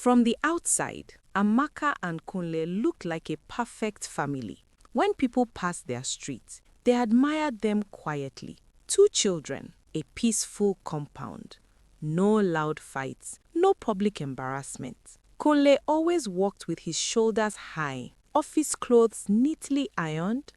From the outside, Amaka and Kunle looked like a perfect family. When people passed their street, they admired them quietly. 2 children, a peaceful compound. No loud fights, no public embarrassment. Kunle always walked with his shoulders high, office clothes neatly ironed,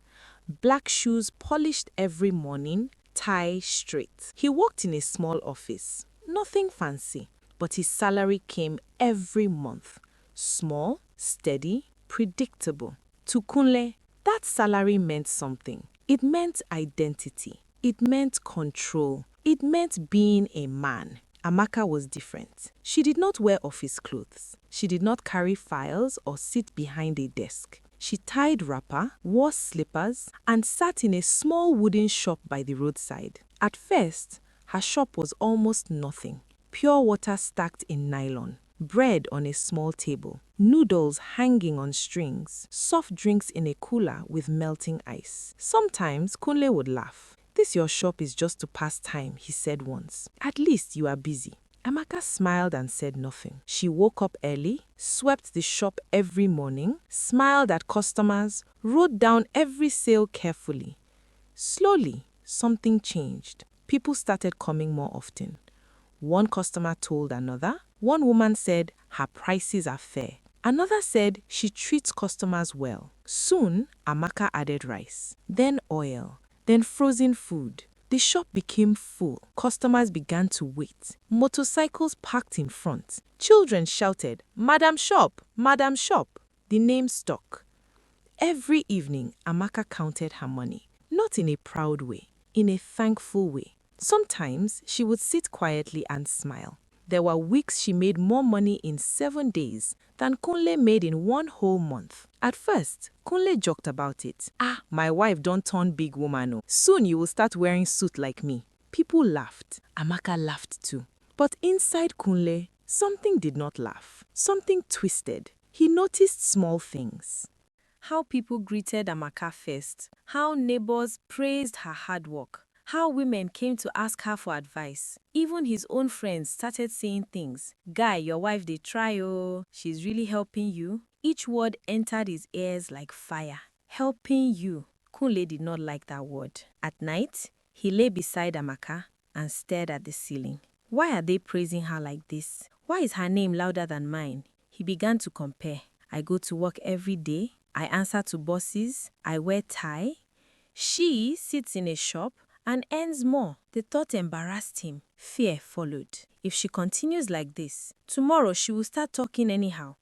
black shoes polished every morning, tie straight. He worked in a small office, nothing fancy, but his salary came every month. Small, steady, predictable. To Kunle, that salary meant something. It meant identity. It meant control. It meant being a man. Amaka was different. She did not wear office clothes. She did not carry files or sit behind a desk. She tied wrapper, wore slippers, and sat in a small wooden shop by the roadside. At first, her shop was almost nothing. Pure water stacked in nylon, bread on a small table, noodles hanging on strings, soft drinks in a cooler with melting ice. Sometimes Kunle would laugh. "This your shop is just to pass time," he said once. "At least you are busy." Amaka smiled and said nothing. She woke up early, swept the shop every morning, smiled at customers, wrote down every sale carefully. Slowly, something changed. People started coming more often. One customer told another. One woman said her prices are fair. Another said she treats customers well. Soon, Amaka added rice, then oil, then frozen food. The shop became full. Customers began to wait. Motorcycles parked in front. Children shouted, "Madam Shop! Madam Shop!" The name stuck. Every evening, Amaka counted her money, not in a proud way, in a thankful way. Sometimes she would sit quietly and smile. There were weeks she made more money in 7 days than Kunle made in 1 whole month. At first, Kunle joked about it. My wife don't turn big woman. Oh. Soon you will start wearing suit like me." People laughed. Amaka laughed too. But inside Kunle, something did not laugh. Something twisted. He noticed small things. How people greeted Amaka first. How neighbors praised her hard work. How women came to ask her for advice. Even his own friends started saying things. "Guy, your wife dey try oh. She's really helping you." Each word entered his ears like fire. Helping you. Kunle did not like that word. At night, he lay beside Amaka and stared at the ceiling. Why are they praising her like this? Why is her name louder than mine? He began to compare. I go to work every day. I answer to bosses. I wear tie. She sits in a shop and earns more. The thought embarrassed him. Fear followed. If she continues like this, tomorrow she will start talking anyhow.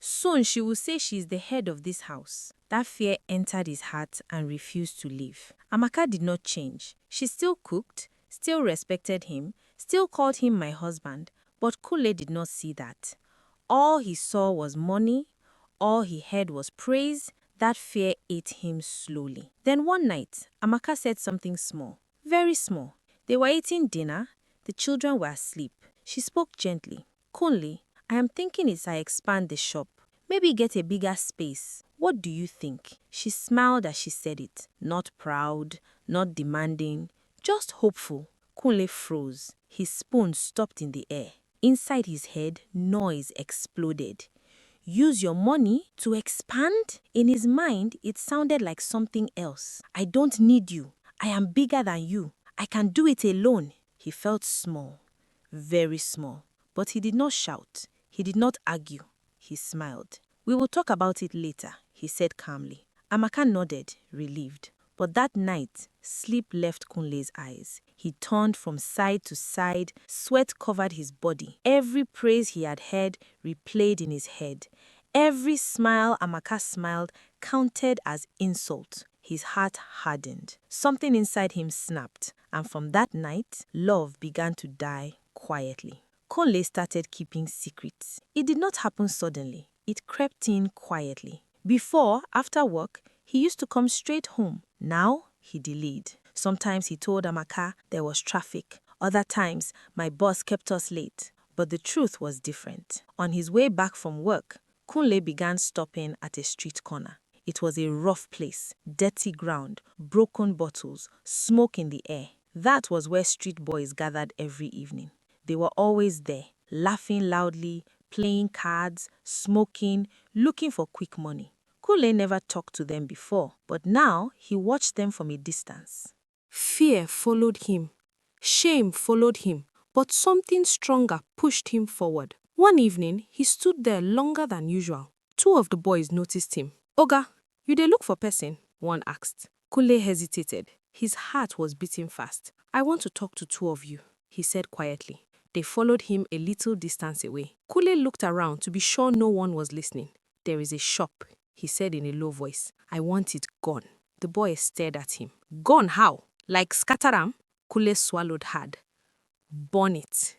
Soon she will say she is the head of this house. That fear entered his heart and refused to leave. Amaka did not change. She still cooked, still respected him, still called him my husband, but Kunle did not see that. All he saw was money. All he heard was praise. That fear ate him slowly. Then one night, Amaka said something small, very small. They were eating dinner. The children were asleep. She spoke gently. "Kunle, I am thinking as I expand the shop, maybe get a bigger space. What do you think?" She smiled as she said it. Not proud, not demanding, just hopeful. Kunle froze. His spoon stopped in the air. Inside his head, noise exploded. Use your money to expand? In his mind, it sounded like something else. "I don't need you. I am bigger than you. I can do it alone." He felt small, very small. But he did not shout. He did not argue. He smiled. "We will talk about it later," he said calmly. Amaka nodded, relieved. But that night, sleep left Kunle's eyes. He turned from side to side, sweat covered his body. Every praise he had heard replayed in his head. Every smile Amaka smiled counted as insult. His heart hardened. Something inside him snapped, and from that night, love began to die quietly. Kunle started keeping secrets. It did not happen suddenly. It crept in quietly. Before, after work, he used to come straight home. Now, he delayed. Sometimes he told Amaka there was traffic. Other times, my boss kept us late. But the truth was different. On his way back from work, Kunle began stopping at a street corner. It was a rough place, dirty ground, broken bottles, smoke in the air. That was where street boys gathered every evening. They were always there, laughing loudly, playing cards, smoking, looking for quick money. Kunle never talked to them before, but now he watched them from a distance. Fear followed him. Shame followed him, but something stronger pushed him forward. One evening, he stood there longer than usual. Two of the boys noticed him. "Oga, you dey look for person?" one asked. Kunle hesitated. His heart was beating fast. "I want to talk to two of you," he said quietly. They followed him a little distance away. Kunle looked around to be sure no one was listening. "There is a shop," he said in a low voice. "I want it gone." The boys stared at him. "Gone how? Like scatteram?" Kunle swallowed hard. "Burn it."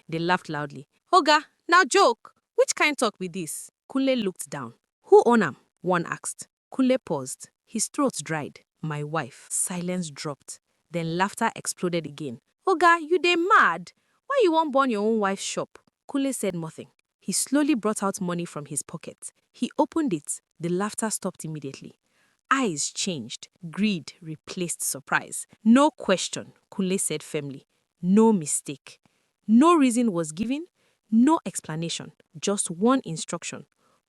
They laughed loudly. "Oga, now joke. Which kind talk be this?" Kunle looked down. "Who own am?" one asked. Kunle paused. His throat dried. "My wife." Silence dropped. Then laughter exploded again. "Oga, you dey mad? Why you won't burn your own wife's shop?" Kunle said nothing. He slowly brought out money from his pocket. He opened it. The laughter stopped immediately. Eyes changed. Greed replaced surprise. "No question," Kunle said firmly. "No mistake." No reason was given, no explanation, just one instruction.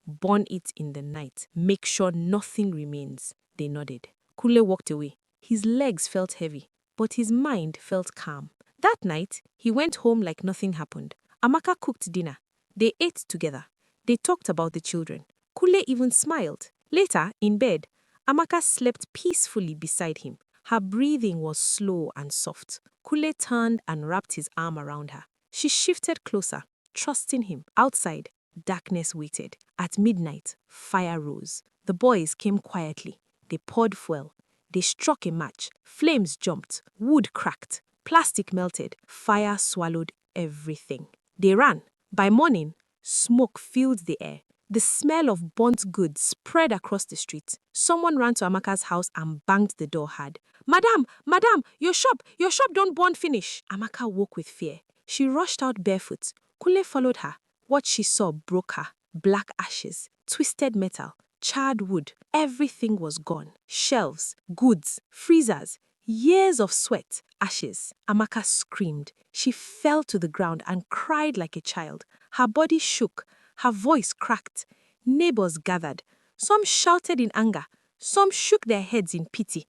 "Burn it in the night. Make sure nothing remains." They nodded. Kunle walked away. His legs felt heavy, but his mind felt calm. That night, he went home like nothing happened. Amaka cooked dinner. They ate together. They talked about the children. Kunle even smiled. Later, in bed, Amaka slept peacefully beside him. Her breathing was slow and soft. Kunle turned and wrapped his arm around her. She shifted closer, trusting him. Outside, darkness waited. At midnight, fire rose. The boys came quietly. They poured fuel. They struck a match. Flames jumped. Wood cracked. Plastic melted. Fire swallowed everything. They ran. By morning, smoke filled the air. The smell of burnt goods spread across the street. Someone ran to Amaka's house and banged the door hard. Madam, your shop don't burn finish." Amaka woke with fear. She rushed out barefoot. Kunle followed her. What she saw broke her. Black ashes, twisted metal, charred wood. Everything was gone. Shelves, goods, freezers, years of sweat, ashes. Amaka screamed. She fell to the ground and cried like a child. Her body shook. Her voice cracked. Neighbors gathered. Some shouted in anger. Some shook their heads in pity.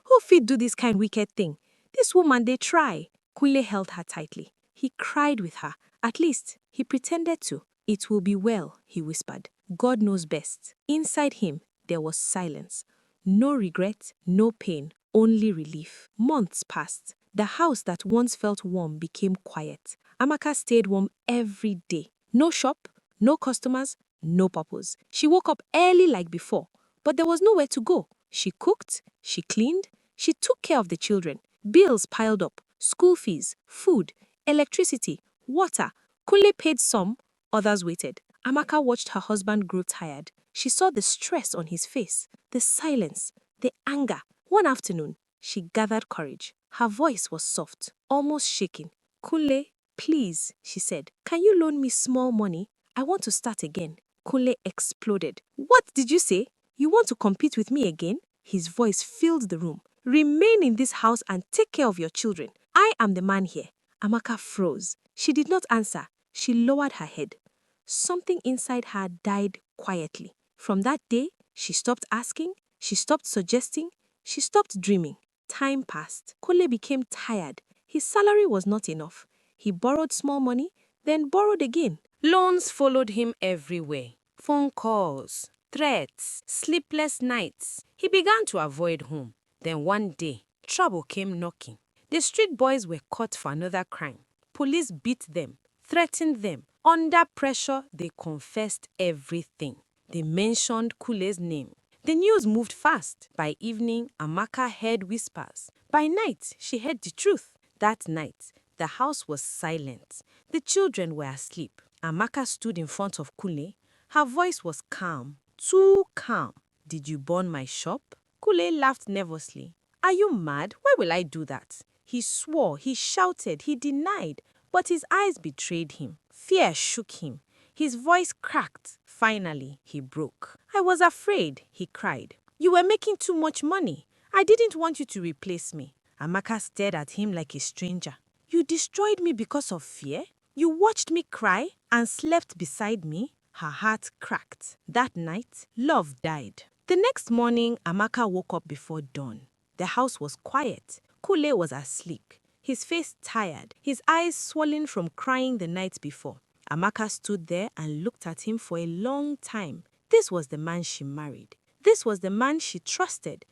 Who fit do this kind wicked thing? This woman, they try. Kunle held her tightly. He cried with her. At least, he pretended to. "It will be well," he whispered. God knows best. Inside him, there was silence. No regret, no pain, only relief. Months passed. The house that once felt warm became quiet. Amaka stayed warm every day. No shop, no customers, no purpose. She woke up early like before, but there was nowhere to go. She cooked, she cleaned, she took care of the children. Bills piled up, school fees, food, electricity, water. Kunle paid some, others waited. Amaka watched her husband grow tired. She saw the stress on his face, the silence, the anger. One afternoon, she gathered courage. Her voice was soft, almost shaking. "Kunle, please," she said, "can you loan me small money? I want to start again." Kunle exploded. "What did you say? You want to compete with me again?" His voice filled the room. "Remain in this house and take care of your children. I am the man here." Amaka froze. She did not answer. She lowered her head. Something inside her died quietly. From that day, she stopped asking, she stopped suggesting, she stopped dreaming. Time passed. Kunle became tired. His salary was not enough. He borrowed small money, then borrowed again. Loans followed him everywhere. Phone calls, threats, sleepless nights. He began to avoid home. Then one day, trouble came knocking. The street boys were caught for another crime. Police beat them, threatened them. Under pressure, they confessed everything. They mentioned Kule's name. The news moved fast. By evening, Amaka heard whispers. By night, she heard the truth. That night, the house was silent. The children were asleep. Amaka stood in front of Kule. Her voice was calm, too calm. "Did you burn my shop?" Kule laughed nervously. "Are you mad? Why will I do that?" He swore, he shouted, he denied, but his eyes betrayed him. Fear shook him. His voice cracked. Finally, he broke. "I was afraid," he cried. "You were making too much money. I didn't want you to replace me." Amaka stared at him like a stranger. "You destroyed me because of fear?" You watched me cry and slept beside me. Her heart cracked. That night, love died. The next morning, Amaka woke up before dawn. The house was quiet. Kule was asleep, his face tired, his eyes swollen from crying the night before. Amaka stood there and looked at him for a long time. This was the man she married. This was the man she trusted.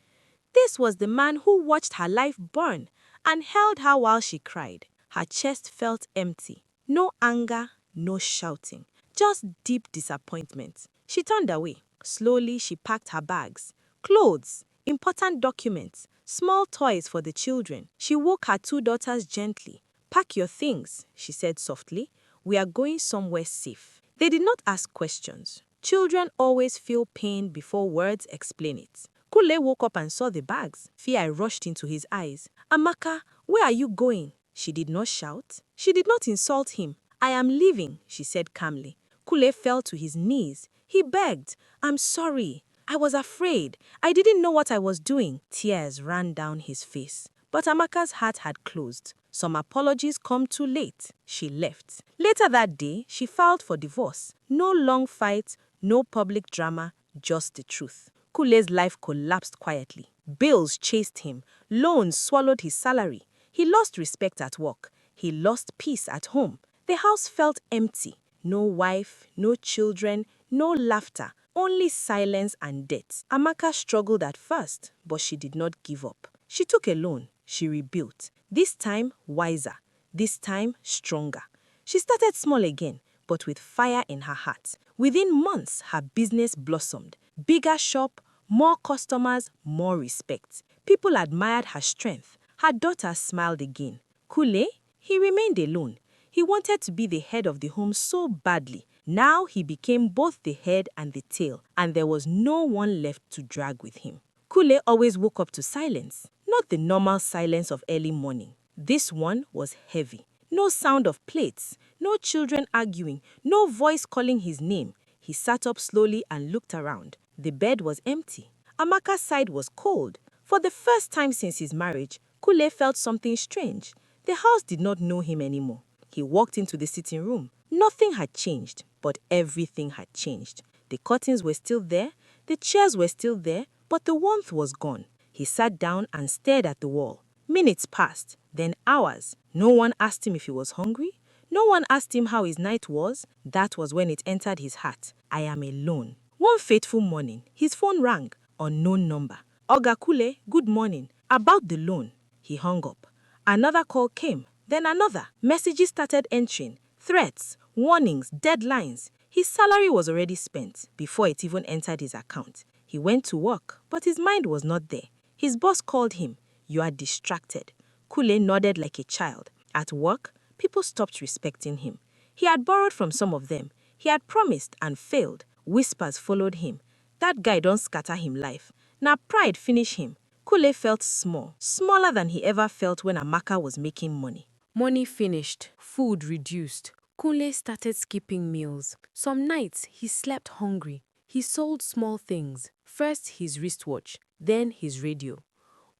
This was the man who watched her life burn and held her while she cried. Her chest felt empty. No anger, no shouting, just deep disappointment. She turned away. Slowly, she packed her bags, clothes, important documents, small toys for the children. She woke her 2 daughters gently. "Pack your things," she said softly. "We are going somewhere safe." They did not ask questions. Children always feel pain before words explain it. Kule woke up and saw the bags. Fear rushed into his eyes. "Amaka, where are you going?" She did not shout. She did not insult him. "I am leaving," she said calmly. Kule fell to his knees. He begged, "I'm sorry. I was afraid. I didn't know what I was doing." Tears ran down his face. But Amaka's heart had closed. Some apologies come too late. She left. Later that day, she filed for divorce. No long fight, no public drama, just the truth. Kule's life collapsed quietly. Bills chased him. Loans swallowed his salary. He lost respect at work. He lost peace at home. The house felt empty. No wife, no children, no laughter, only silence and debt. Amaka struggled at first, but she did not give up. She took a loan. She rebuilt. This time, wiser. This time, stronger. She started small again, but with fire in her heart. Within months, her business blossomed. Bigger shop, more customers, more respect. People admired her strength. Her daughter smiled again. Kule, he remained alone. He wanted to be the head of the home so badly. Now he became both the head and the tail, and there was no one left to drag with him. Kule always woke up to silence, not the normal silence of early morning. This one was heavy. No sound of plates, no children arguing, no voice calling his name. He sat up slowly and looked around. The bed was empty. Amaka's side was cold. For the first time since his marriage, Kule felt something strange. The house did not know him anymore. He walked into the sitting room. Nothing had changed, but everything had changed. The curtains were still there, the chairs were still there, but the warmth was gone. He sat down and stared at the wall. Minutes passed, then hours. No one asked him if he was hungry. No one asked him how his night was. That was when it entered his heart. I am alone. One fateful morning, his phone rang. Unknown number. "Oga Kule, good morning. About the loan." He hung up. Another call came, then another. Messages started entering. Threats, warnings, deadlines. His salary was already spent before it even entered his account. He went to work, but his mind was not there. His boss called him. "You are distracted." Kule nodded like a child. At work, people stopped respecting him. He had borrowed from some of them. He had promised and failed. Whispers followed him. "That guy don't scatter him life." Now pride finish him. Kule felt small, smaller than he ever felt when Amaka was making money. Money finished, food reduced. Kule started skipping meals. Some nights, he slept hungry. He sold small things. First his wristwatch, then his radio.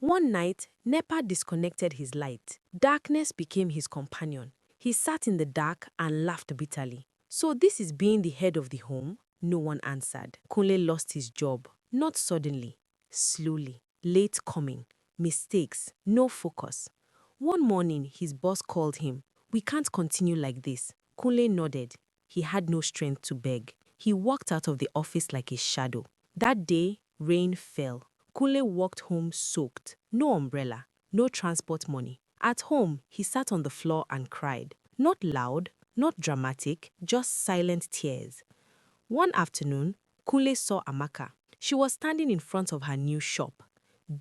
One night, NEPA disconnected his light. Darkness became his companion. He sat in the dark and laughed bitterly. "So this is being the head of the home?" No one answered. Kunle lost his job. Not suddenly, slowly. Late coming, mistakes, no focus. One morning, his boss called him. "We can't continue like this." Kunle nodded. He had no strength to beg. He walked out of the office like a shadow. That day, rain fell. Kunle walked home soaked. No umbrella, no transport money. At home, he sat on the floor and cried. Not loud, not dramatic, just silent tears. One afternoon, Kunle saw Amaka. She was standing in front of her new shop.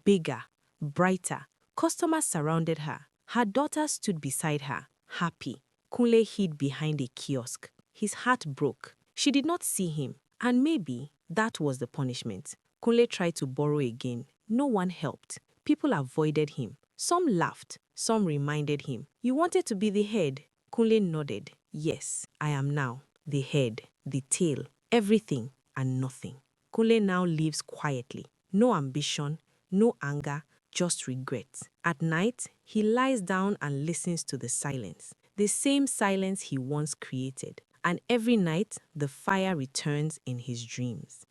Bigger, brighter. Customers surrounded her. Her daughter stood beside her, happy. Kunle hid behind a kiosk. His heart broke. She did not see him, and maybe that was the punishment. Kunle tried to borrow again. No one helped. People avoided him. Some laughed. Some reminded him. "You wanted to be the head." Kunle nodded. "Yes, I am now. The head, the tail, everything and nothing." Kunle now lives quietly. No ambition, no anger, just regret. At night, he lies down and listens to the silence. the same silence he once created, and every night the fire returns in his dreams.